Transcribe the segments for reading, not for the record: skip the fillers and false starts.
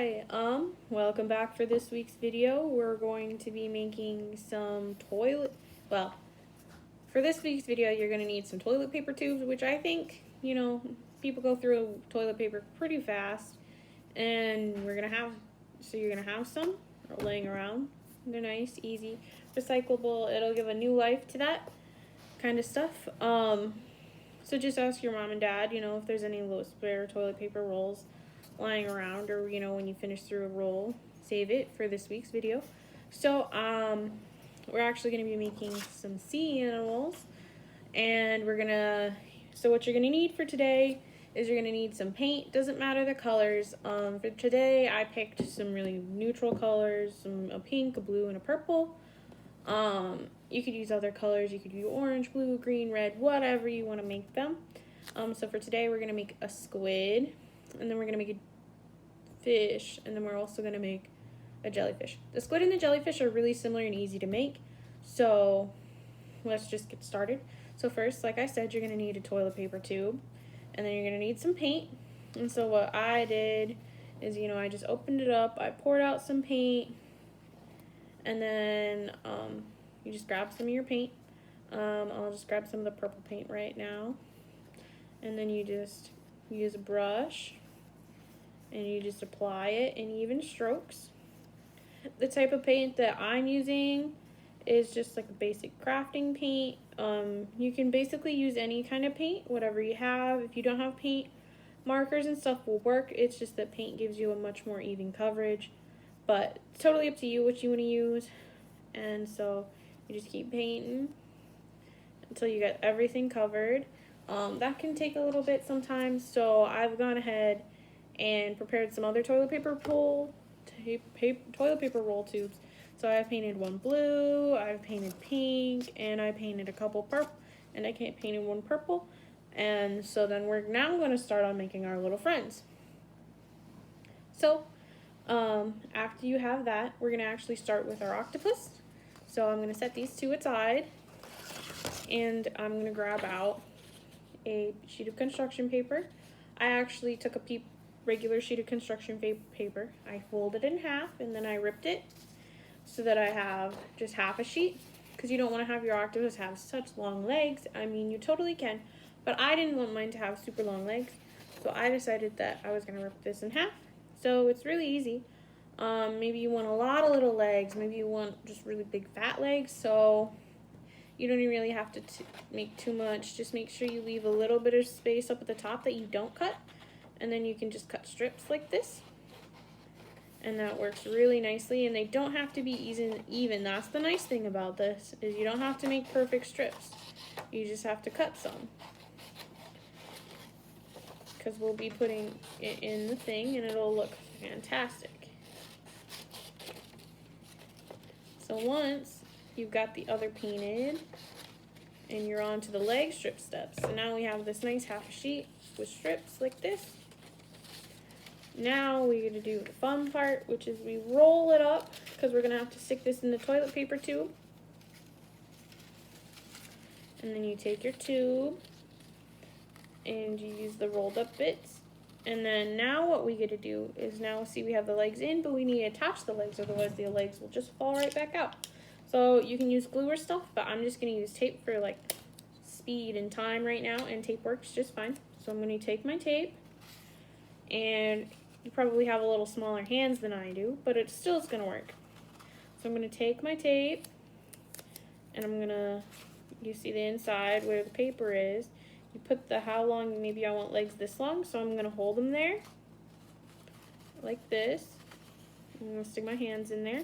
Hi, welcome back for this week's video. We're going to be making some well, for this week's video, you're going to need some toilet paper tubes, which I think, people go through toilet paper pretty fast. And you're going to have some laying around. They're nice, easy, recyclable. It'll give a new life to that kind of stuff. So just ask your mom and dad, if there's any little spare toilet paper rolls lying around, or when you finish through a roll, save it for this week's video. So we're actually going to be making some sea animals, and so what you're going to need for today is you're going to need some paint. Doesn't matter the colors. For today I picked some really neutral colors, a pink, a blue, and a purple. You could use other colors. You could use orange, blue, green, red, whatever you want to make them. So for today we're going to make a squid, and then we're going to make a fish, and then we're also going to make a jellyfish. The squid and the jellyfish are really similar and easy to make, so let's just get started. So first, like I said, you're going to need a toilet paper tube, and then you're going to need some paint. And so what I did is, I just opened it up, I poured out some paint, and then you just grab some of your paint. I'll just grab some of the purple paint right now, and then you just use a brush and you just apply it in even strokes. The type of paint that I'm using is just like a basic crafting paint. You can basically use any kind of paint, whatever you have. If you don't have paint, markers and stuff will work. It's just that paint gives you a much more even coverage, but it's totally up to you what you want to use. And so you just keep painting until you get everything covered. That can take a little bit sometimes, so I've gone ahead and prepared some other toilet paper roll tubes. So I've painted one blue, I've painted pink, and I painted a couple purple, and I painted one purple. And so then we're now going to start on making our little friends. So after you have that, we're going to actually start with our octopus. So I'm going to set these two aside, and I'm going to grab out a sheet of construction paper. I actually took a regular sheet of construction paper. I folded it in half, and then I ripped it so that I have just half a sheet, because you don't want to have your octopus have such long legs. I mean, you totally can, but I didn't want mine to have super long legs, so I decided that I was going to rip this in half. So it's really easy. Maybe you want a lot of little legs, maybe you want just really big fat legs, so you don't really have to make too much. Just make sure you leave a little bit of space up at the top that you don't cut, and then you can just cut strips like this, and that works really nicely. And they don't have to be even. That's the nice thing about this, is you don't have to make perfect strips. You just have to cut some, because we'll be putting it in the thing and it'll look fantastic. So once you've got the other painted and you're on to the leg strip steps, so now we have this nice half a sheet with strips like this. Now we're going to do the fun part, which is we roll it up, because we're going to have to stick this in the toilet paper tube. And then you take your tube and you use the rolled up bits. And then now what we get to do is, now see we have the legs in, but we need to attach the legs, otherwise the legs will just fall right back out. So you can use glue or stuff, but I'm just going to use tape for like speed and time right now, and tape works just fine. So I'm going to take my tape, and you probably have a little smaller hands than I do, but it's going to work. So I'm going to take my tape, and you see the inside where the paper is. You put how long, maybe I want legs this long, so I'm going to hold them there like this. I'm going to stick my hands in there.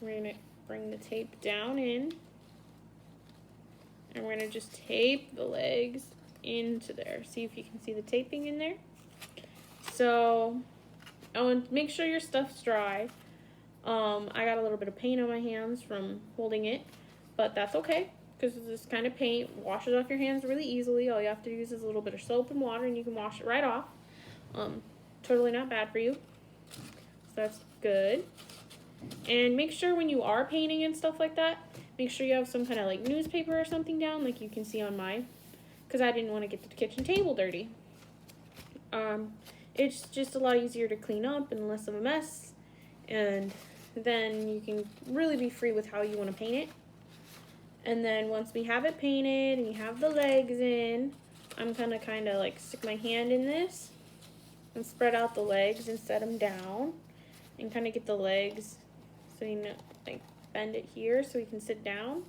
We're going to bring the tape down in, and we're going to just tape the legs into there. See if you can see the taping in there. So, make sure your stuff's dry. I got a little bit of paint on my hands from holding it, but that's okay, because this kind of paint washes off your hands really easily. All you have to use is a little bit of soap and water, and you can wash it right off. Totally not bad for you. So that's good. And make sure when you are painting and stuff like that, make sure you have some kind of like newspaper or something down, like you can see on mine, because I didn't want to get the kitchen table dirty. it's just a lot easier to clean up and less of a mess, and then you can really be free with how you want to paint it. And then once we have it painted and you have the legs in, I'm gonna kind of like stick my hand in this and spread out the legs and set them down and kind of get the legs, so you know, like bend it here so he can sit down.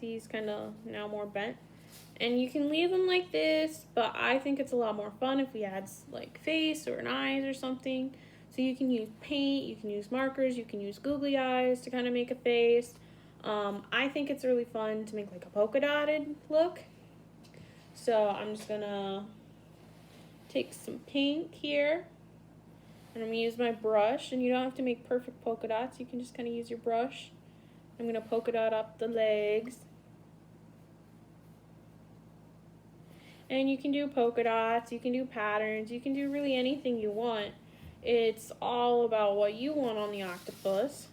See, he's kind of now more bent. And you can leave them like this, but I think it's a lot more fun if we add like face or an eyes or something. So you can use paint, you can use markers, you can use googly eyes to kind of make a face. I think it's really fun to make like a polka dotted look. So I'm just gonna take some pink here, and I'm gonna use my brush, and you don't have to make perfect polka dots, you can just kind of use your brush. I'm gonna polka dot up the legs. And you can do polka dots, you can do patterns, you can do really anything you want. It's all about what you want on the octopus.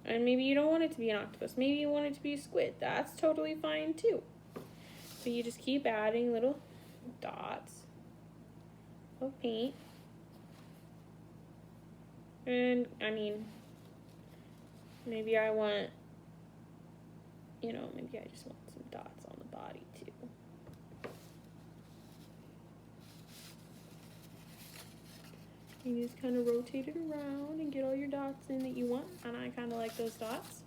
And maybe you don't want it to be an octopus. Maybe you want it to be a squid. That's totally fine too. So you just keep adding little dots of paint. And I mean, maybe I want, maybe I just want some dots on the body too. You just kind of rotate it around and get all your dots in that you want, and I kind of like those dots.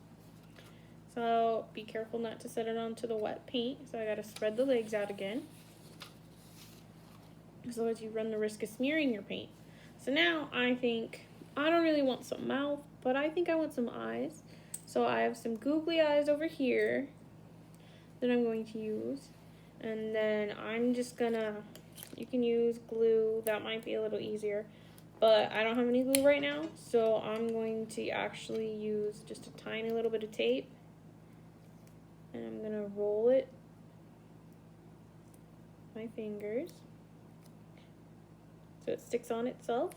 So be careful not to set it onto the wet paint, so I gotta spread the legs out again. So as you run the risk of smearing your paint. So now I think, I don't really want some mouth, but I think I want some eyes. So I have some googly eyes over here that I'm going to use. And then I'm just gonna, you can use glue, that might be a little easier. But I don't have any glue right now, so I'm going to actually use just a tiny little bit of tape. And I'm gonna roll it with my fingers so it sticks on itself.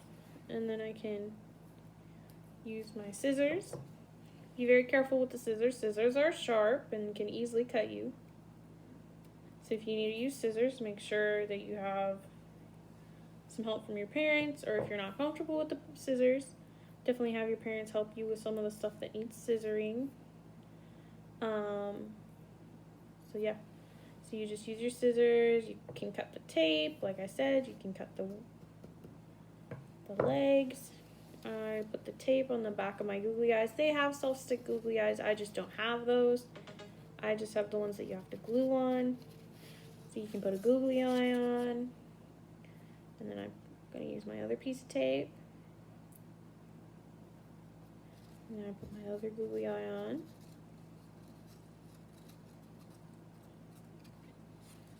And then I can use my scissors. Be very careful with the scissors. Scissors are sharp and can easily cut you. So if you need to use scissors, make sure that you have some help from your parents, or if you're not comfortable with the scissors, definitely have your parents help you with some of the stuff that needs scissoring. So yeah, so you just use your scissors. You can cut the tape, like I said. You can cut the legs. I put the tape on the back of my googly eyes. They have self-stick googly eyes. I just don't have those. I just have the ones that you have to glue on. So you can put a googly eye on. And then I'm going to use my other piece of tape. And then I put my other googly eye on.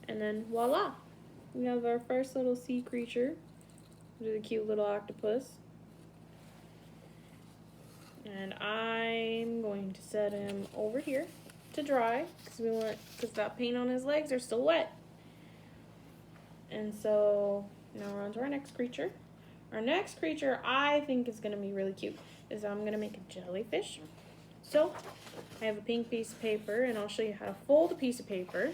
And then voila! We have our first little sea creature. Which is a cute little octopus. And I'm going to set him over here to dry because that paint on his legs are still wet. And so now we're on to our next creature. Our next creature I think is going to be really cute. Is I'm going to make a jellyfish. So I have a pink piece of paper, and I'll show you how to fold a piece of paper.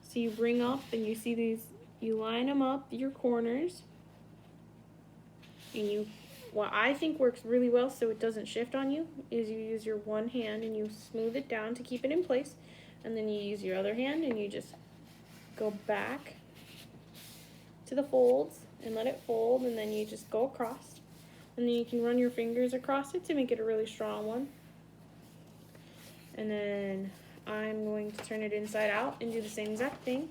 So you bring up and you see these, you line them up, your corners. And what I think works really well so it doesn't shift on you is you use your one hand and you smooth it down to keep it in place. And then you use your other hand and you just go back to the folds and let it fold, and then you just go across. And then you can run your fingers across it to make it a really strong one. And then I'm going to turn it inside out and do the same exact thing.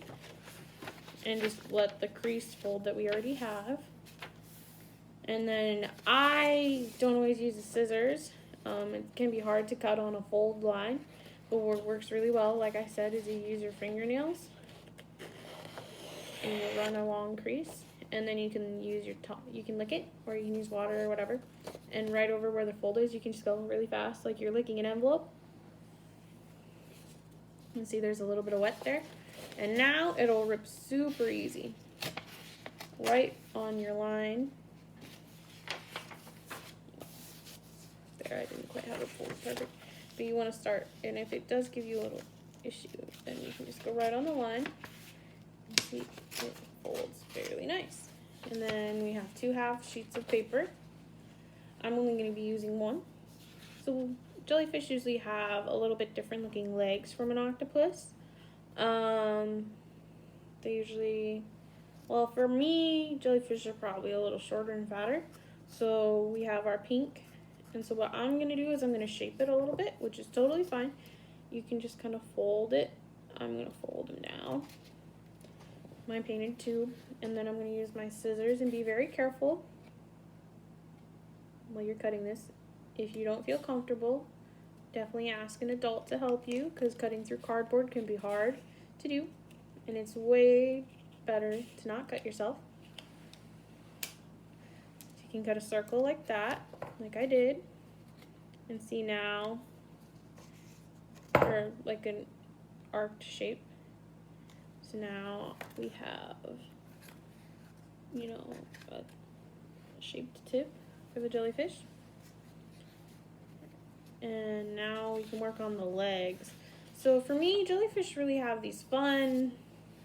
And just let the crease fold that we already have. And then I don't always use the scissors. It can be hard to cut on a fold line. But what works really well, like I said, is you use your fingernails. And you run a long crease. And then you can use your you can lick it, or you can use water or whatever. And right over where the fold is, you can just go really fast, like you're licking an envelope. You can see there's a little bit of wet there. And now it'll rip super easy. Right on your line. There, I didn't quite have it folded perfect. But you want to start, and if it does give you a little issue, then you can just go right on the line. See, it folds fairly nice. And then we have 2 half sheets of paper. I'm only going to be using one. So jellyfish usually have a little bit different looking legs from an octopus. They usually, well, for me, jellyfish are probably a little shorter and fatter. So we have our pink. And so what I'm going to do is I'm going to shape it a little bit, which is totally fine. You can just kind of fold it. I'm going to fold them now. My painted tube. And then I'm going to use my scissors and be very careful while you're cutting this. If you don't feel comfortable, definitely ask an adult to help you, because cutting through cardboard can be hard to do. And it's way better to not cut yourself. So you can cut a circle like that, like I did. And see now, or like an arced shape. So now we have, you know, a shaped tip for the jellyfish. And now we can work on the legs. So for me, jellyfish really have these fun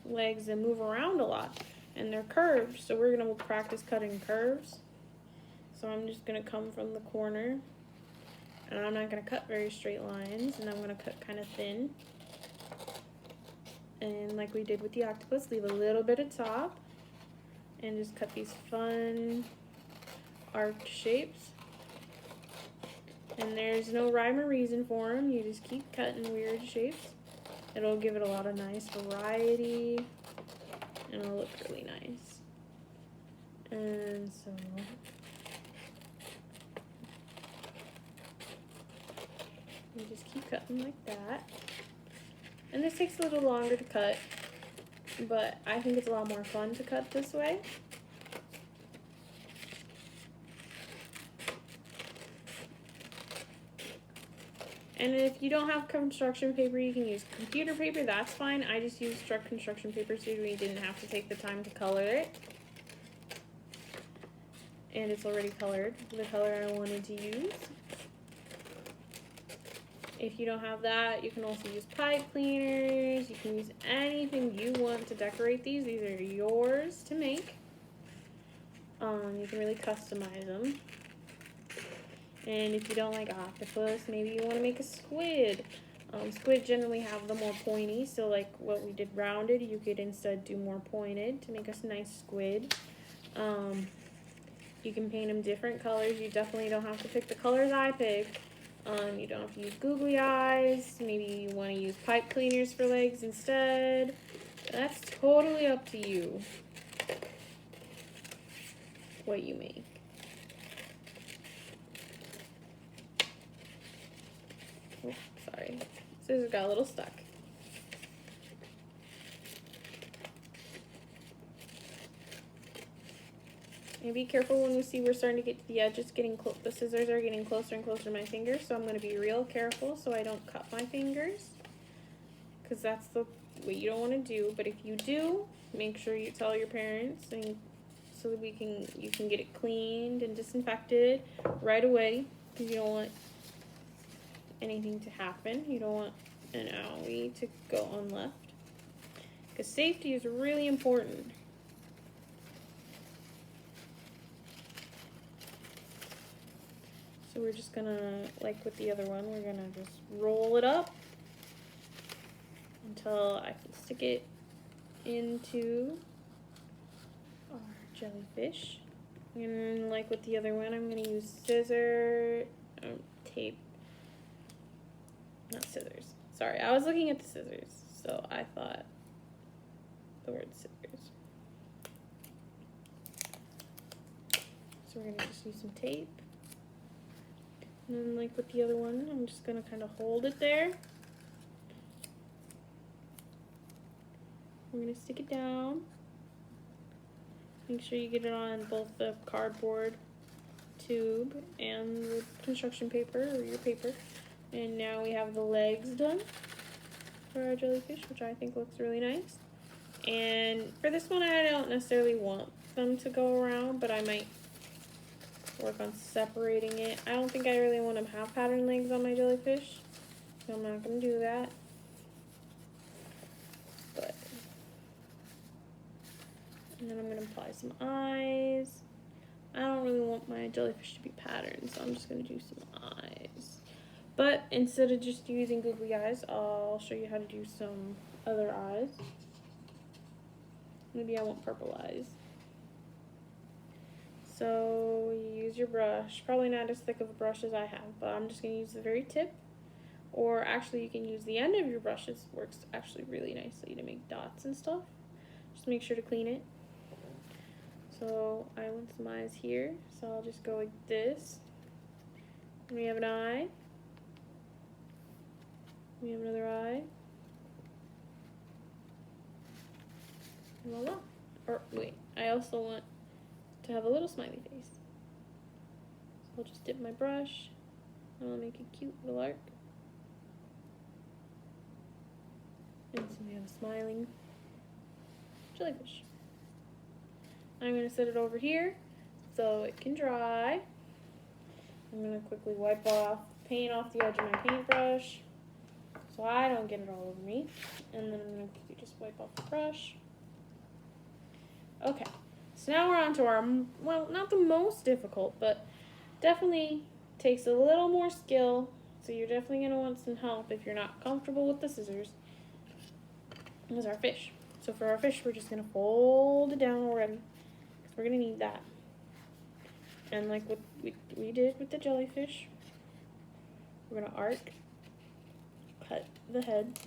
legs that move around a lot, and they're curved. So we're gonna practice cutting curves. So I'm just gonna come from the corner, and I'm not gonna cut very straight lines, and I'm gonna cut kind of thin. And like we did with the octopus, leave a little bit of top, and just cut these fun arced shapes. And there's no rhyme or reason for them. You just keep cutting weird shapes. It'll give it a lot of nice variety, and it'll look really nice. And so you just keep cutting like that. And this takes a little longer to cut, but I think it's a lot more fun to cut this way. And if you don't have construction paper, you can use computer paper, that's fine. I just used construction paper so we didn't have to take the time to color it. And it's already colored, the color I wanted to use. If you don't have that, you can also use pipe cleaners. You can use anything you want to decorate these. These are yours to make. You can really customize them. And if you don't like octopus, maybe you want to make a squid. Squid generally have the more pointy, so like what we did rounded, you could instead do more pointed to make a nice squid. You can paint them different colors. You definitely don't have to pick the colors I picked. You don't have to use googly eyes. Maybe you want to use pipe cleaners for legs instead. That's totally up to you what you make. Oh, sorry, scissors got a little stuck. And be careful when we see we're starting to get to the edge. It's getting close. The scissors are getting closer and closer to my fingers, so I'm going to be real careful so I don't cut my fingers, because that's what you don't want to do. But if you do, make sure you tell your parents, and so that you can get it cleaned and disinfected right away, because you don't want anything to happen. You don't want an owie to go unleft, because safety is really important. So we're just gonna, like with the other one, we're gonna just roll it up until I can stick it into our jellyfish. And like with the other one, I'm gonna use tape, not scissors. Sorry, I was looking at the scissors, so I thought the word scissors. So we're gonna just use some tape. And then like with the other one, I'm just going to kind of hold it there. We're going to stick it down. Make sure you get it on both the cardboard tube and the construction paper or your paper. And now we have the legs done for our jellyfish, which I think looks really nice. And for this one, I don't necessarily want them to go around, but I might work on separating it. I don't think I really want to have pattern legs on my jellyfish, so I'm not going to do that. But And then I'm going to apply some eyes. I don't really want my jellyfish to be patterned, so I'm just going to do some eyes. But instead of just using googly eyes, I'll show you how to do some other eyes. Maybe I want purple eyes. So you use your brush, probably not as thick of a brush as I have, but I'm just going to use the very tip. Or actually you can use the end of your brush. It works actually really nicely to make dots and stuff. Just make sure to clean it. So I want some eyes here, so I'll just go like this. And we have an eye. We have another eye. Voila. Or wait, I also want to have a little smiley face. So I'll just dip my brush and I'll make a cute little arc. And so we have a smiling jellyfish. I'm going to set it over here so it can dry. I'm going to quickly wipe off paint off the edge of my paintbrush so I don't get it all over me. And then I'm going to quickly just wipe off the brush. Okay, so now we're on to our, well, not the most difficult, but definitely takes a little more skill. So you're definitely going to want some help if you're not comfortable with the scissors. Is our fish. So for our fish, we're just going to fold it down already. We're going to need that. And like what we did with the jellyfish, we're going to arc, cut the head.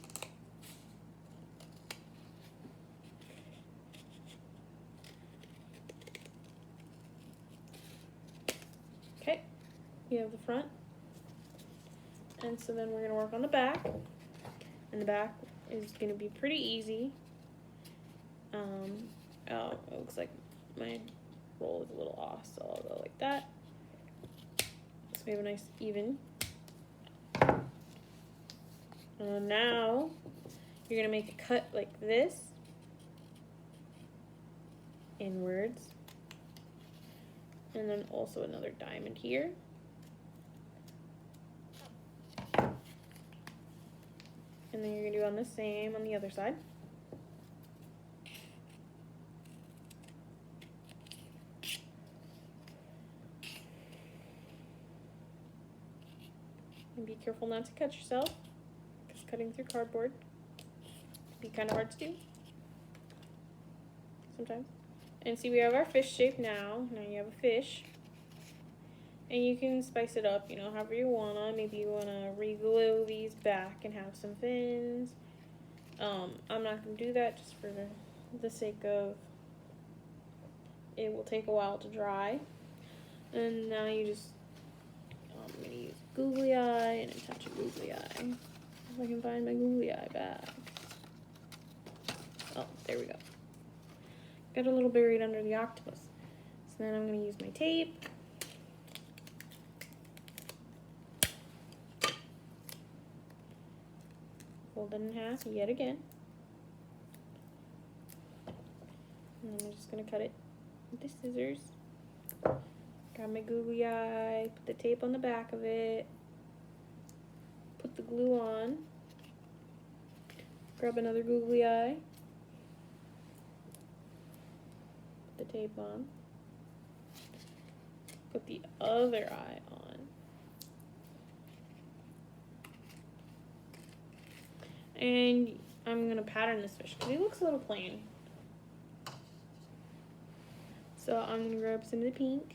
Okay, we have the front. And so then we're going to work on the back. And the back is going to be pretty easy. Oh, it looks like my roll is a little off, so I'll go like that. So we have a nice even. Now you're gonna make a cut like this, inwards, and then also another diamond here. And then you're gonna do on the same on the other side. And be careful not to cut yourself, because cutting through cardboard can be kind of hard to do sometimes. And see, we have our fish shape now. Now you have a fish. And you can spice it up, you know, however you wanna. Maybe you wanna re-glue these back and have some fins. I'm not gonna do that just for the sake of it will take a while to dry. And now you just, I'm gonna use googly eye and a touch of googly eye. If I can find my googly eye back. Oh, there we go. Got a little buried under the octopus. So then I'm gonna use my tape. Fold it in half yet again. And then I'm just gonna cut it with the scissors. Grab my googly eye, put the tape on the back of it, put the glue on, grab another googly eye, put the tape on, put the other eye on, and I'm going to pattern this fish because he looks a little plain. So I'm going to grab some of the pink.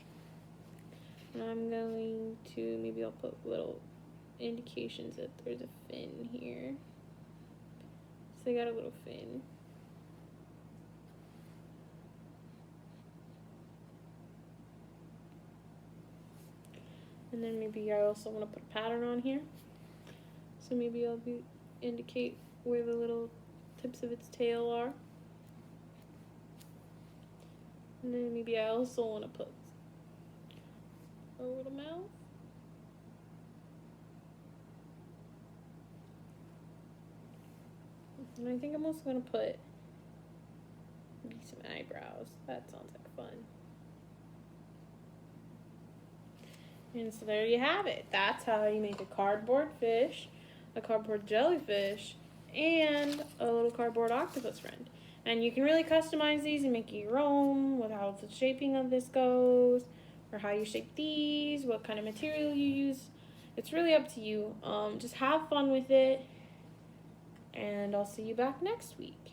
And I'm going to, maybe I'll put little indications that there's a fin here. So I got a little fin. And then maybe I also want to put a pattern on here. So maybe I'll indicate where the little tips of its tail are. And then maybe I also want to put a little mouth. And I think I'm also going to put maybe some eyebrows. That sounds like fun. And so there you have it. That's how you make a cardboard fish, a cardboard jellyfish, and a little cardboard octopus friend. And you can really customize these and make it your own with how the shaping of this goes, or how you shape these, what kind of material you use. It's really up to you. Just have fun with it, and I'll see you back next week.